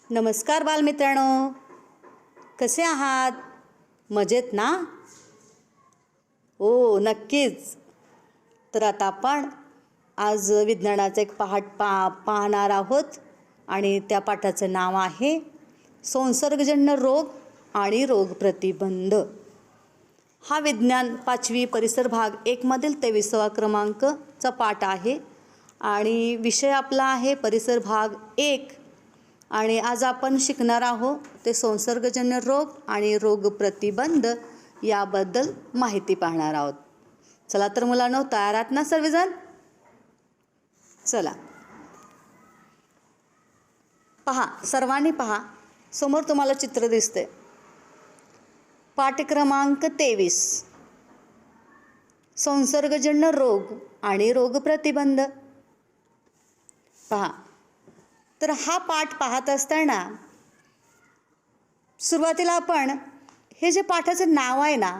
नमस्कार बालमित्रांनो, कसे आहात? मजेत ना? हो, नक्कीच. तर आता आपण आज विज्ञानाचा एक पाहणार आहोत आणि त्या पाठाचं नाव आहे संसर्गजन्य रोग आणि रोग प्रतिबंध. हा विज्ञान 5वी परिसर भाग 1 मधील 23वा क्रमांकचा पाठ आहे आणि विषय आपला आहे परिसर भाग 1. आणि आज आपण शिकणार आहोत ते संसर्गजन्य रोग आणि रोग प्रतिबंध याबद्दल माहिती पाहणार आहोत. चला तर मुलांनो, तयार आहात ना सर्वजण? चला पहा, सर्वांनी पहा, समोर तुम्हाला चित्र दिसते. पाठ क्रमांक 23 संसर्गजन्य रोग आणि रोग प्रतिबंध. पहा, तर हा पाठ पाहत असताना सुरुवातीला आपण हे जे पाठाचं नाव आहे ना,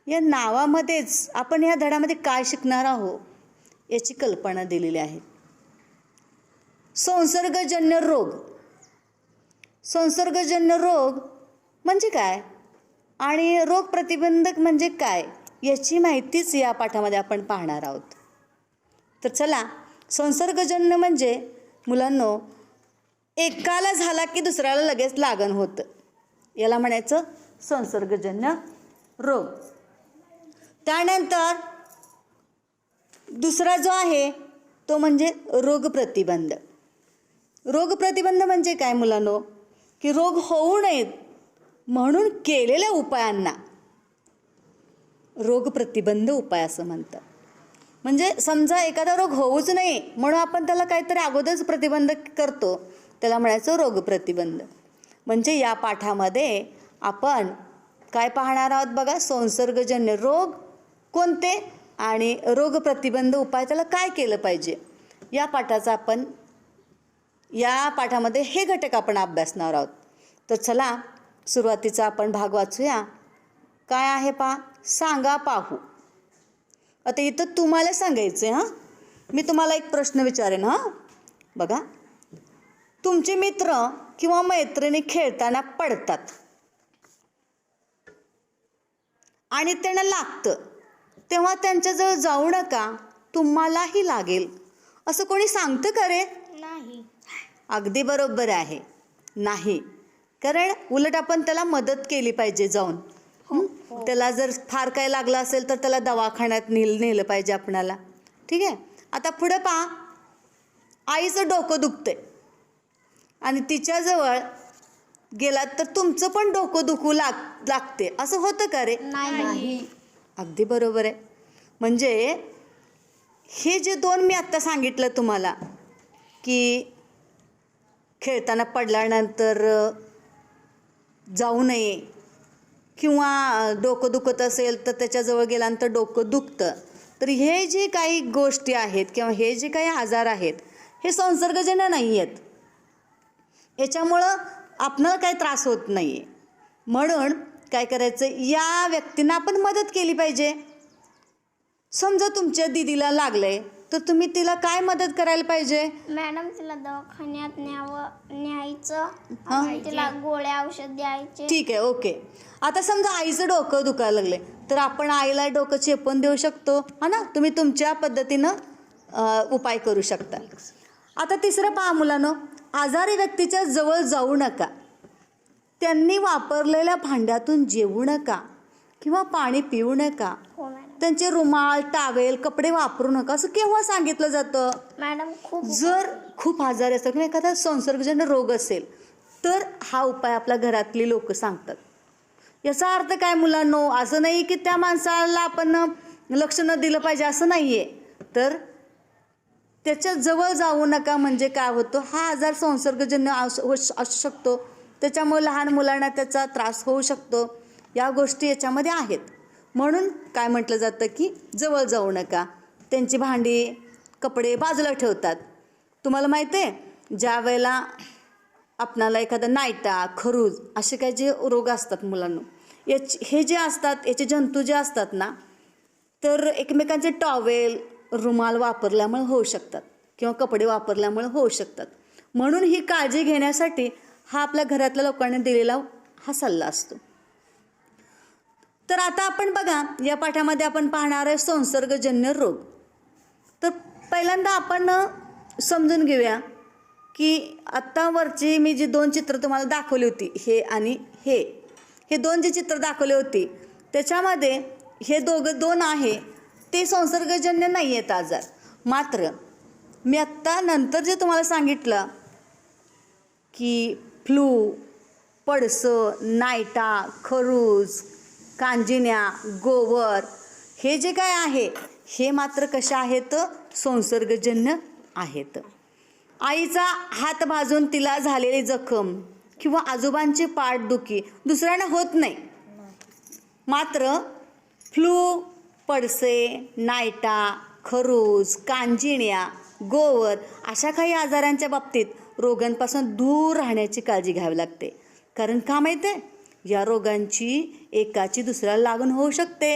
या नावामध्येच आपण या धड्यामध्ये काय शिकणार आहोत याची कल्पना दिलेली आहे. संसर्गजन्य रोग. संसर्गजन्य रोग म्हणजे काय आणि रोग प्रतिबंधक म्हणजे काय याची माहितीच या पाठामध्ये आपण पाहणार आहोत. तर चला, संसर्गजन्य म्हणजे मुलांनो, एकाला झाला की दुसऱ्याला लगेच लागण होतं, याला म्हणायचं संसर्गजन्य रोग. त्यानंतर दुसरा जो आहे तो म्हणजे रोग प्रतिबंध. रोग प्रतिबंध म्हणजे काय मुलांनो, की रोग होऊ नयेत म्हणून केलेल्या उपायांना रोग प्रतिबंध उपाय असं म्हणतात. म्हणजे समजा एखादा रोग होऊच नये म्हणून आपण त्याला काहीतरी अगोदरच प्रतिबंध करतो, त्याला म्हणायचं रोग प्रतिबंध. म्हणजे या पाठामध्ये आपण काय पाहणार आहोत बघा, संसर्गजन्य रोग कोणते आणि रोग प्रतिबंध उपाय त्याला काय केलं पाहिजे, या पाठामध्ये हे घटक आपण अभ्यासणार आहोत. तर चला, सुरुवातीचा आपण भाग वाचूया. काय आहे पहा, सांगा पाहू. आता इथं तुम्हाला सांगायचं आहे. मी तुम्हाला एक प्रश्न विचारेन. बघा, तुमचे मित्र किंवा मैत्रिणी खेळताना पडतात आणि त्यांना लागतं, तेव्हा त्यांच्याजवळ जाऊ नका, तुम्हालाही लागेल, असं कोणी सांगतं का रे? नाही. अगदी बरोबर आहे, नाही. कारण उलट आपण त्याला मदत केली पाहिजे जाऊन. त्याला जर फार काय लागलं असेल तर त्याला दवाखान्यात नेलं पाहिजे आपणाला. ठीक आहे. आता पुढे पहा, आईचं डोकं दुखतंय आणि तिच्याजवळ गेलात तर तुमचं पण डोकं दुखू लागते, असं होतं का रे? नाही. अगदी बरोबर आहे. म्हणजे हे जे 2 मी आत्ता सांगितलं तुम्हाला, की खेळताना पडल्यानंतर जाऊ नये किंवा डोकं दुखत असेल तर त्याच्याजवळ गेल्यानंतर डोकं दुखतं, तर हे जे काही गोष्टी आहेत किंवा हे जे काही आजार आहेत हे संसर्गजन्य नाही आहेत. याच्यामुळं आपणाला काही त्रास होत नाही आहे. म्हणून काय करायचं, या व्यक्तींना आपण मदत केली पाहिजे. समजा तुमच्या दीदीला लागलंय तर तुम्ही तिला काय मदत करायला पाहिजे? मॅडम, तिला दवाखान्यात न्यायचं, तिला गोळ्या औषध द्यायचे. ठीक आहे, ओके. आता समजा आईचं डोकं दुखायला लागले तर आपण आईला डोकं चेपून देऊ शकतो, ना? तुम्ही तुमच्या पद्धतीनं उपाय करू शकता. आता तिसरं पहा मुलांनो, आजारी व्यक्तीच्या जवळ जाऊ नका, त्यांनी वापरलेल्या भांड्यातून जेवू नका किंवा पाणी पिऊ नका, हो मॅडम. त्यांचे रुमाल, टावेल, कपडे वापरू नका, असं केव्हा सांगितलं जातं? मॅडम, जर खूप आजारी असतात किंवा एखादा संसर्गजन्य रोग असेल तर हा उपाय आपल्या घरातली लोक सांगतात. याचा अर्थ काय मुलांनो, असं नाही की त्या माणसाला आपण लक्ष न दिलं पाहिजे, असं नाही आहे. तर त्याच्या जवळ जाऊ नका म्हणजे काय होतं, हा आजार संसर्गजन्य असू शकतो, त्याच्यामुळे लहान मुलांना त्याचा त्रास होऊ शकतो. या गोष्टी याच्यामध्ये आहेत. म्हणून काय म्हटलं जातं की जवळ जाऊ नका. त्यांची भांडी, कपडे बाजूला ठेवतात. तुम्हाला माहिती आहे, ज्या वेळेला आपणाला एखादा नायटा, खरूज असे काही जे रोग असतात मुलांना, हे जे असतात, याचे जंतू जे असतात ना, तर एकमेकांचे टॉवेल, रुमाल वापरल्यामुळे होऊ शकतात किंवा कपडे वापरल्यामुळे होऊ शकतात. म्हणून ही काळजी घेण्यासाठी हा आपल्या घरातल्या लोकांनी दिलेला हा सल्ला असतो. तर आता आपण बघा, या पाठामध्ये आपण पाहणार आहे संसर्गजन्य रोग. तर पहिल्यांदा आपण समजून घेऊया की आत्ता वरची मी जी 2 चित्र तुम्हाला दाखवली होती, हे आणि हे 2 जी चित्र दाखवली होती त्याच्यामध्ये हे दोन आहे ते संसर्गजन्य नाही आहेत आजार. मात्र मी आत्ता नंतर जे तुम्हाला सांगितलं की फ्लू, पडसं, नायटा, खरूज, कांजिण्या, गोवर हे जे काय आहे हे मात्र कशा आहेत? संसर्गजन्य आहेत. आईचा हात भाजून तिला झालेली जखम किंवा आजोबांची पाठदुखी दुसऱ्यांना होत नाही. मात्र फ्लू, पडसे, नायटा, खरूज, कांजिण्या, गोवर अशा काही आजारांच्या बाबतीत रोगांपासून दूर राहण्याची काळजी घ्यावी लागते. कारण का माहिती आहे? या रोगांची एकाची दुसऱ्याला लागण होऊ शकते.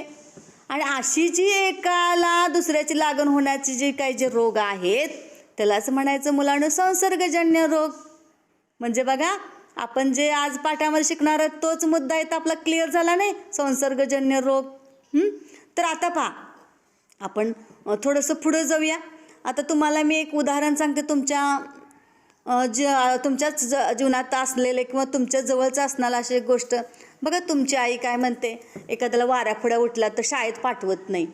आणि अशी जी एकाला दुसऱ्याची लागण होण्याची जे काही जे रोग आहेत त्यालाच म्हणायचं मुलांना संसर्गजन्य रोग. म्हणजे बघा, आपण जे आज पाठामध्ये शिकणार आहोत तोच मुद्दा आहे, आपला क्लिअर झाला नाही, संसर्गजन्य रोग. तर आता पहा, आपण थोडंसं पुढं जाऊया. आता तुम्हाला मी एक उदाहरण सांगते तुमच्याच जीवनात असलेले किंवा तुमच्या जवळचं असणारं अशी एक गोष्ट. बघा, तुमची आई काय म्हणते, एखाद्याला वाऱ्याखुड्या उठला तर शाळेत पाठवत नाही,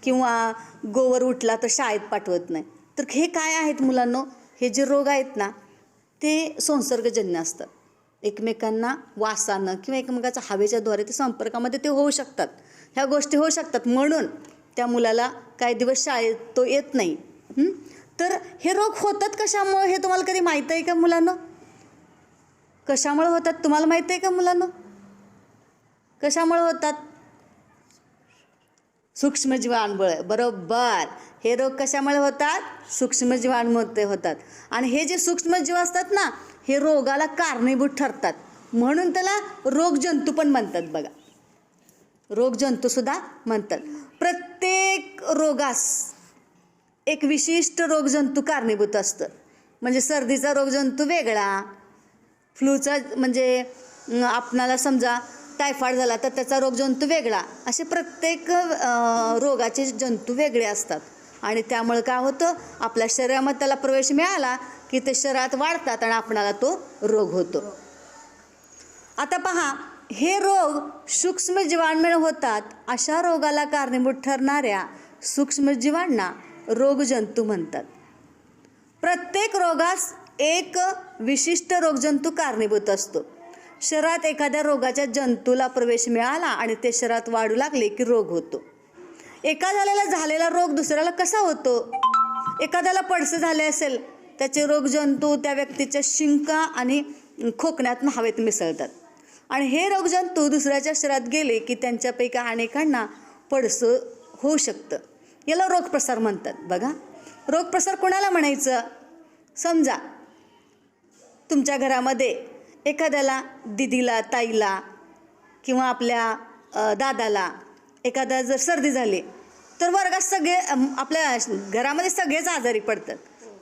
किंवा गोवर उठला तर शाळेत पाठवत नाही. तर हे काय आहेत मुलांनो? हे जे रोग आहेत ना ते संसर्गजन्य असतात. एकमेकांना वासानं किंवा एकमेकाच्या हवेच्या द्वारे ते संपर्कामध्ये ते होऊ शकतात. ह्या गोष्टी होऊ शकतात. म्हणून त्या मुलाला काही दिवस शाळेत तो येत नाही. तर हे रोग होतात कशामुळे हे तुम्हाला कधी माहीत आहे का मुलांनो? कशामुळे होतात तुम्हाला माहीत आहे का मुलांनो? कशामुळे होतात? सूक्ष्मजीवाणूमुळे. बरोबर. हे रोग कशामुळे होतात? सूक्ष्मजीवाणूमुळे होतात. आणि हे जे सूक्ष्मजीव असतात ना हे रोगाला कारणीभूत ठरतात. म्हणून त्याला रोगजंतू पण म्हणतात. बघा, रोगजंतूसुद्धा म्हणतात. प्रत्येक रोगास एक विशिष्ट रोगजंतू कारणीभूत असतं. म्हणजे सर्दीचा रोगजंतू वेगळा, फ्लूचा म्हणजे आपणाला समजा टायफॉइड झाला तर त्याचा रोगजंतू वेगळा. असे प्रत्येक रोगाचे जंतू वेगळे असतात. आणि त्यामुळे काय होतं, आपल्या शरीरामध्ये त्याला प्रवेश मिळाला की ते शरीरात वाढतात आणि आपणाला तो रोग होतो. आता पहा, हे रोग सूक्ष्मजीवाणूमुळे होतात. अशा रोगाला कारणीभूत ठरणाऱ्या सूक्ष्मजीवांना रोगजंतू म्हणतात. प्रत्येक रोगास एक विशिष्ट रोगजंतू कारणीभूत असतो. शरीरात एखाद्या रोगाच्या जंतूला प्रवेश मिळाला आणि ते शरीरात वाढू लागले की रोग होतो. एखाद्याला झालेला रोग दुसऱ्याला कसा होतो? एखाद्याला पडसे झाले असेल, त्याचे रोगजंतू त्या व्यक्तीच्या शिंका आणि खोकण्यातून हवेत मिसळतात. आणि हे रोगजंतू दुसऱ्याच्या शरीरात गेले की त्यांच्यापैकी अनेकांना पडसं होऊ शकतं. याला रोगप्रसार म्हणतात. बघा, रोगप्रसार कोणाला म्हणायचं? समजा तुमच्या घरामध्ये एखाद्याला दीदीला, ताईला किंवा आपल्या दादाला एखादा जर सर्दी झाली तर वर्गात सगळे आपल्या घरामध्ये सगळेच आजारी पडतात.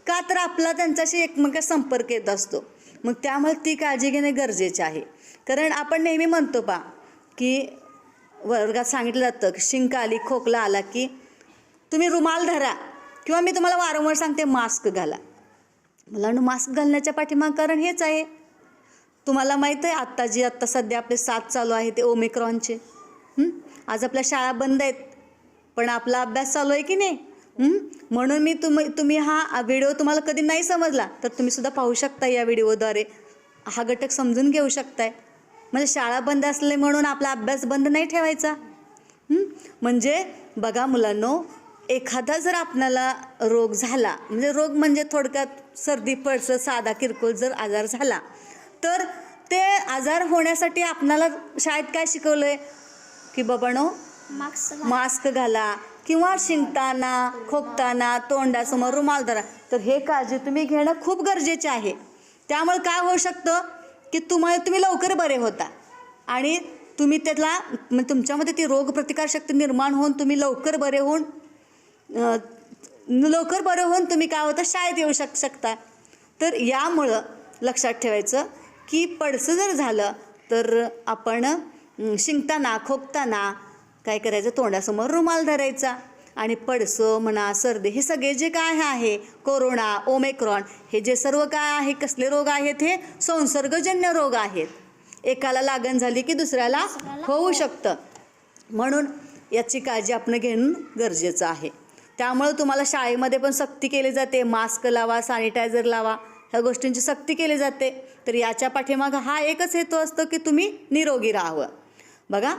का? तर आपला त्यांच्याशी एकमेकांचा संपर्क येत असतो. मग त्यामुळे ती काळजी घेणे गरजेचे आहे. कारण आपण नेहमी म्हणतो की वर्गात सांगितलं जातं की शिंक आली, खोकला आला की तुम्ही रुमाल धरा किंवा मी तुम्हाला वारंवार सांगते मास्क घाला. मुलांना मास्क घालण्याच्या पाठीमागं कारण हेच आहे. तुम्हाला माहीत आहे आत्ता सध्या आपले साथ चालू आहे ते ओमिक्रॉनचे. आज आपल्या शाळा बंद आहेत पण आपला अभ्यास चालू आहे की नाही. म्हणून मी तुम्ही हा व्हिडिओ तुम्हाला कधी नाही समजला तर तुम्ही सुद्धा पाहू शकता. या व्हिडिओद्वारे हा घटक समजून घेऊ शकताय. म्हणजे शाळा बंद असले म्हणून आपला अभ्यास बंद नाही ठेवायचा. म्हणजे बघा मुलांनो, एखादा जर आपल्याला रोग झाला, म्हणजे रोग म्हणजे थोडक्यात सर्दी पडसं साधा किरकोळ जर आजार झाला तर ते आजार होण्यासाठी आपणाला शाळेत काय शिकवलं आहे की बाबांनो मास्क घाला किंवा शिंकताना खोकताना तोंडासमोर रुमाल धरा. तर हे काळजी तुम्ही घेणं खूप गरजेचे आहे. त्यामुळे काय होऊ शकतं की तुम्ही लवकर बरे होता आणि तुम्ही त्याला तुमच्यामध्ये ती रोगप्रतिकारशक्ती निर्माण होऊन तुम्ही लवकर बरे होऊन तुम्ही काय होतं शाळेत येऊ शकता. तर लक्षात ठेवायचं की पडसं जर झालं तर आपण शिंकताना खोकताना काय करायचं, तोंडासमोर रुमाल धरायचा. आणि पडसं म्हणा, सर्दी, हे सगळे जे काय आहे, कोरोना, ओमिक्रॉन, हे जे सर्व काय आहे, कसले रोग आहेत, हे संसर्गजन्य रोग आहेत. एकाला लागण झाली की दुसऱ्याला होऊ शकतं. म्हणून याची काळजी आपण घेणं गरजेचं आहे. त्यामुळं तुम्हाला शाळेमध्ये पण सक्ती केली जाते, मास्क लावा, सॅनिटायझर लावा, ह्या गोष्टींची सक्ती केली जाते. तर याच्या पाठीमागं हा एकच हेतू असतो की तुम्ही निरोगी राहावं. बघा,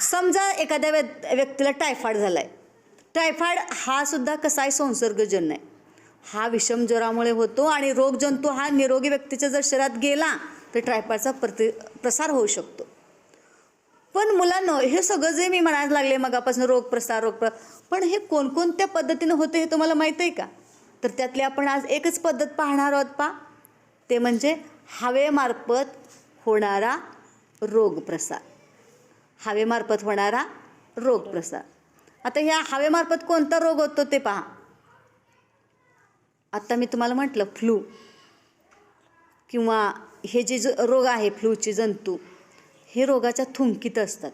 समजा एखाद्या व्यक्तीला टायफॉइड झाला आहे. टायफॉइड हा सुद्धा कसा आहे, संसर्गजन्य आहे. हा विषम ज्वरामुळे होतो आणि रोगजंतू हा निरोगी व्यक्तीच्या जर शरीरात गेला तर टायफॉइडचा प्रसार होऊ शकतो. पण मुलांनो, हे सगळं जे मी म्हणायला लागले मगापासून रोगप्रसार, पण हे कोणकोणत्या पद्धतीनं होते हे तुम्हाला माहीत आहे का? तर त्यातली आपण आज एकच पद्धत पाहणार आहोत ते म्हणजे हवेमार्फत होणारा रोगप्रसार. हवेमार्फत होणारा रोगप्रसार. आता ह्या हवेमार्फत कोणता रोग होतो ते पहा. आता मी तुम्हाला म्हटलं फ्लू किंवा हे जे रोग आहे, फ्लूचे जंतू, हे रोगाच्या थुंकीत असतात.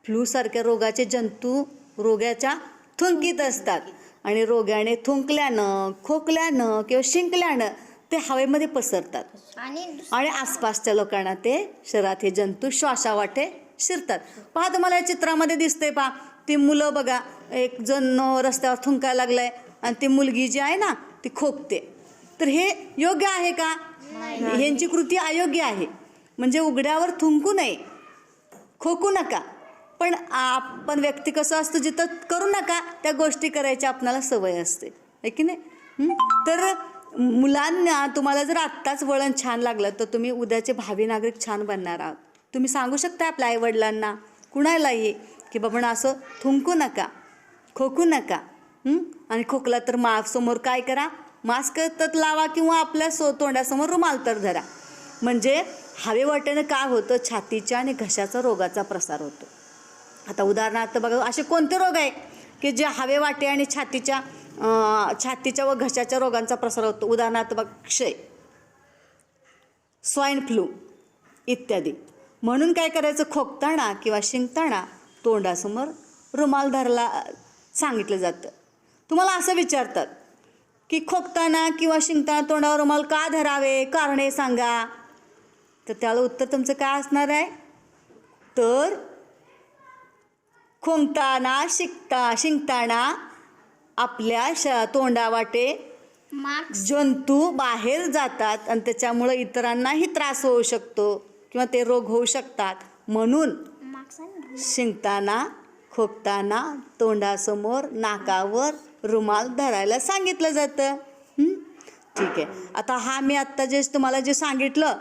फ्लूसारख्या रोगाचे जंतू रोगाच्या थुंकीत असतात आणि रोगाने थुंकल्यानं, खोकल्यानं किंवा शिंकल्यानं ते हवेमध्ये पसरतात आणि आसपासच्या लोकांना ते शरीरात हे जंतू श्वासावाटे शिरतात. पहा, तुम्हाला या चित्रामध्ये दिसते पहा, ती मुलं बघा, एक जण रस्त्यावर थुंकायला लागलाय आणि ती मुलगी जी आहे ना ती खोकते. तर हे योग्य आहे का? ह्यांची कृती अयोग्य आहे. म्हणजे उघड्यावर थुंकू नये, खोकू नका. पण आपण व्यक्ती कसं असतं, जिथं करू नका त्या गोष्टी करायची आपणाला सवय असते, आहे की नाही? तर मुलांना तुम्हाला जर आत्ताच वळण छान लागलं तर तुम्ही उद्याचे भावी नागरिक छान बनणार आहात. तुम्ही सांगू शकता आपल्या आईवडिलांना, कुणालाही, की बाबा असं थुंकू नका, खोकू नका. आणि खोकला तर समोर काय करा, मास्क तर लावा किंवा आपल्या तोंडासमोर रुमाल तर धरा. म्हणजे हवेवाटेनं काय होतं, छातीच्या आणि घशाचा रोगाचा प्रसार होतो. आता उदाहरणार्थ बघा, असे कोणते रोग आहे की जे हवेवाटे आणि छातीच्या व घशाच्या रोगांचा प्रसार होतो? उदाहरणार्थ बघा, क्षय, स्वाईन फ्लू इत्यादी. म्हणून काय करायचं, खोकताना किंवा शिंकताना तोंडासमोर रुमाल धरायला सांगितलं जातं. तुम्हाला असं विचारतात की खोकताना किंवा शिंकताना तोंडावर रुमाल का धरावे, कारणे सांगा. तर त्याला उत्तर तुमचं काय असणार आहे, तर खोंकताना शिंकताना आपल्या तोंडावाटे जंतू बाहेर जातात आणि त्याच्यामुळं इतरांनाही त्रास होऊ शकतो किंवा ते रोग होऊ शकतात. म्हणून शिंकताना खोकताना तोंडासमोर नाकावर रुमाल धरायला सांगितलं जातं. ठीक आहे. आता हा मी आत्ता तुम्हाला जे सांगितलं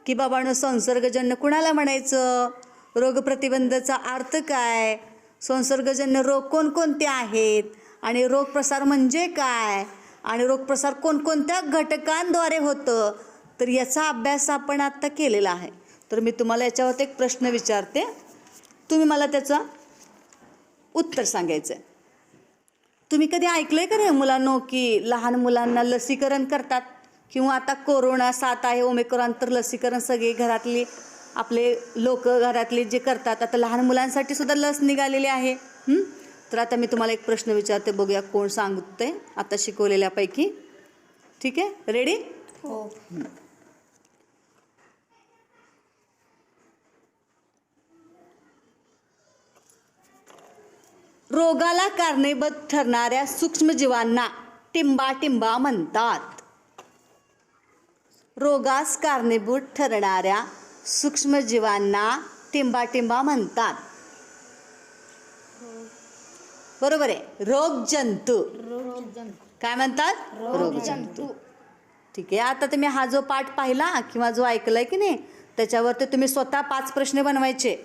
की बाबांनो, संसर्गजन्य कुणाला म्हणायचं, रोगप्रतिबंधाचा अर्थ काय, संसर्गजन्य रोग कोणकोणते आहेत आणि रोगप्रसार म्हणजे काय आणि रोगप्रसार कोणकोणत्या घटकांद्वारे होतं, तर याचा अभ्यास आपण आत्ता केलेला आहे. तर मी तुम्हाला याच्यावर एक प्रश्न विचारते, तुम्ही मला त्याचं उत्तर सांगायचं आहे. तुम्ही कधी ऐकलंय का रे मुलांनो की लहान मुलांना लसीकरण करतात? किंवा आता कोरोना 7 आहे, ओमिक्रॉन, तर लसीकरण सगळे घरातले आपले लोक घरातले जे करतात. आता लहान मुलांसाठी सुद्धा लस निघालेली आहे. तर आता मी तुम्हाला एक प्रश्न विचारते, बघूया कोण सांगतंय आता शिकवलेल्यापैकी. ठीक आहे, रेडी? हो. रोगाला कारणीभूत ठरणाऱ्या सूक्ष्मजीवांना टिंबाटिंबा म्हणतात. रोगास कारणीभूत ठरणाऱ्या सूक्ष्मजीवांना टिंबाटिंबा म्हणतात. बरोबर आहे. रोगजंतू काय म्हणतात? रोगजंतू. ठीक आहे. आता तुम्ही हा जो पाठ पाहिला किंवा जो ऐकलाय की नाही, त्याच्यावरती तुम्ही स्वतः 5 प्रश्न बनवायचे.